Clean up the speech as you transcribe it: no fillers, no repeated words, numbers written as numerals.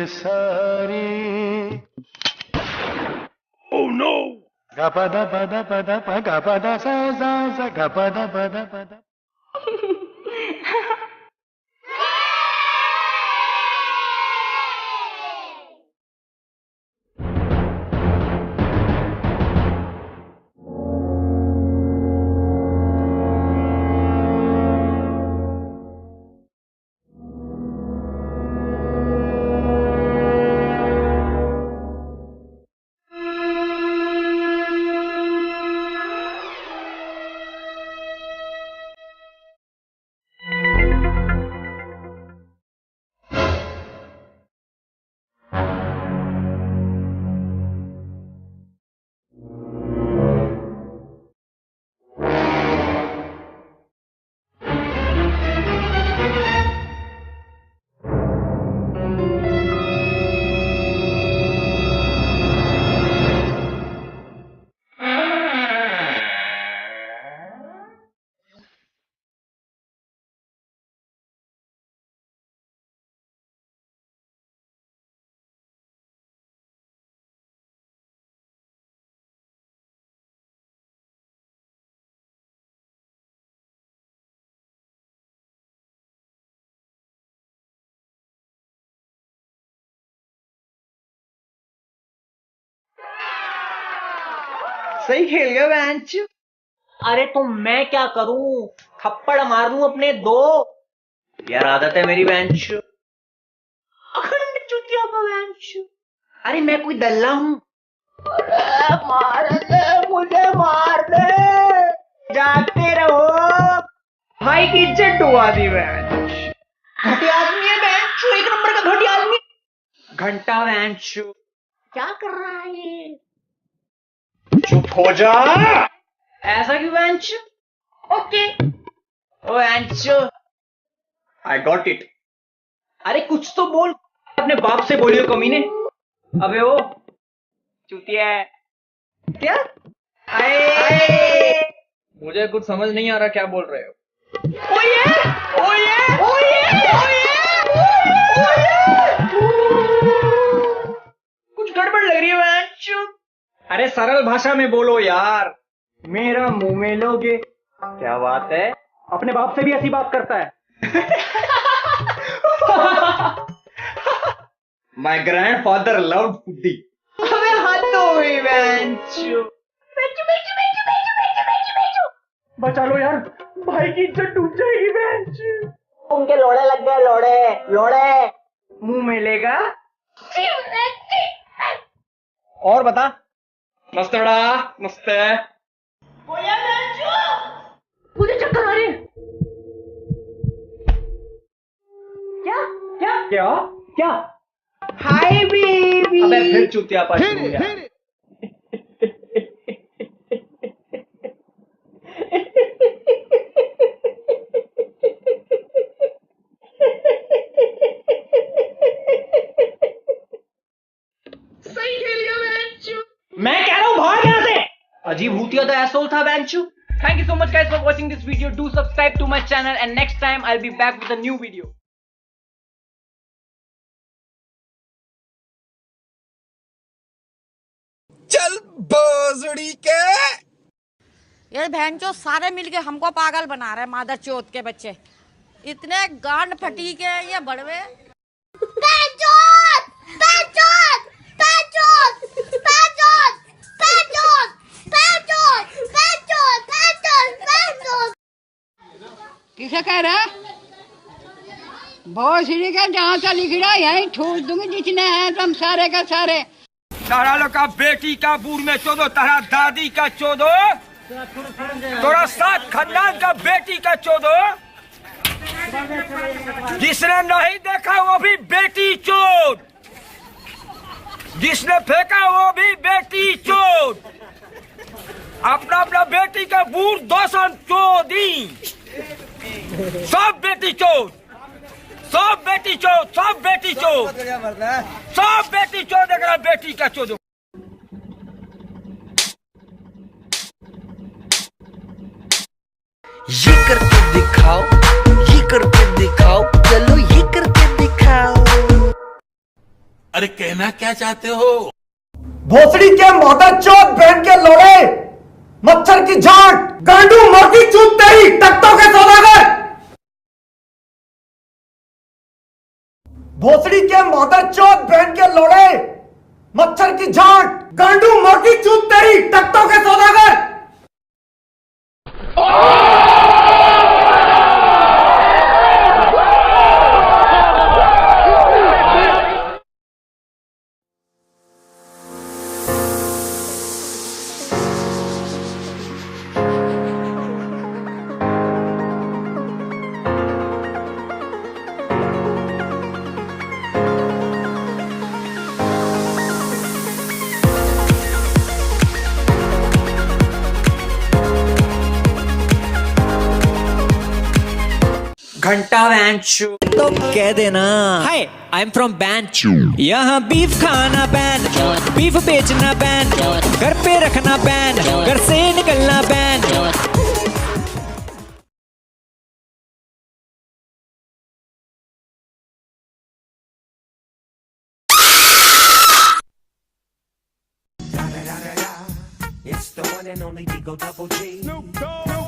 सारी। Oh no! गा पा दा पा दा पा दा पा गा पा दा सा गा पा दा पा दा पा दा। सही खेल गया बेंच। अरे तो मैं क्या करूं, थप्पड़ मार दूं अपने दो। यार आदत है मेरी बेंच। अखंड चुतिया का बेंच। अरे मैं कोई दल्ला हूँ। मार दे मुझे, मार दे। जागते रहो। भाई की इज्जत डुबा दी बेंच। घटिया आदमी है बेंच, एक नंबर का घटिया आदमी। घंटा बेंच। क्या कर रहा है ये? चुप हो जा। ऐसा क्यों bench? Okay. Oh bench, I got it. अरे कुछ तो बोल, अपने बाप से बोलियो कमीने। अबे ओ चुतिया है क्या? आए। मुझे कुछ समझ नहीं आ रहा क्या बोल रहे हो। ओए ओए ओए कुछ गड़बड़ लग रही है बेंच। अरे सरल भाषा में बोलो यार। मेरा मुंह में लोगे। क्या बात है, अपने बाप से भी ऐसी बात करता है। My grandfather loved foodie. अबे हद हो गई बेंच। बचा लो यार, भाई की इज्जत डूब जाएगी बेंच। उनके लोड़े लग गए, लोड़े लोड़े। मुंह में लेगा। और बता। मस्त बड़ा मस्त है। मुझे चक्कर आ रही है। क्या क्या क्या क्या? Hi baby. अबे फिर चुतिया पास हो गया। सही खेल गया बेंच। मैं कह रहा हूँ भाग यहाँ से। अजीब भूतिया तो एसोल था बेंचू। Thank you so much guys for watching this video. Do subscribe to my channel and next time I'll be back with a new video. चल बोजड़ी के। ये बहनचोद सारे मिलके हमको पागल बना रहे हैं, मादर चोद के बच्चे। इतने गांड फटी के ये बड़वे। किसे कह रहा? बहुत सीढ़ी का जहाँ से लिख रहा यही ठूस दूंगी जितने हैं तुम सारे का सारे। तारा लोग का बेटी का बूढ़ में चोदो, तारा दादी का चोदो, तोरा साथ खानदान का बेटी का चोदो। जिसने नहीं देखा वो भी बेटी चोद, जिसने फेंका वो भी बेटी चोद। अपना अपना बेटी का बूढ़ दोसन चोदी। सब बेटी चोद, सब बेटी चोद, सब बेटी चोद, सब बेटी चोद। अगर बेटी का चोद ये करके दिखाओ, ये करके दिखाओ, चलो ये करके दिखाओ। अरे कहना क्या चाहते हो? भोसड़ी के मदर चौथ बहन के लोड़े, मच्छर की झांट, गांडू मोटी चूत तेरी, तख्तों के सौदागर। भोसड़ी के मदर चौथ बहन के लोड़े, मच्छर की झांट, गांडू मोटी चूत तेरी, तख्तों के सौदागर। घंटा वैंचू तो कह देना हाय आई एम फ्रॉम बैंच, यहाँ बीफ खाना बैन, बीफ बेचना बैन, घर पे रखना बैन, घर से निकलना ban. It's the one and only Digo Double G.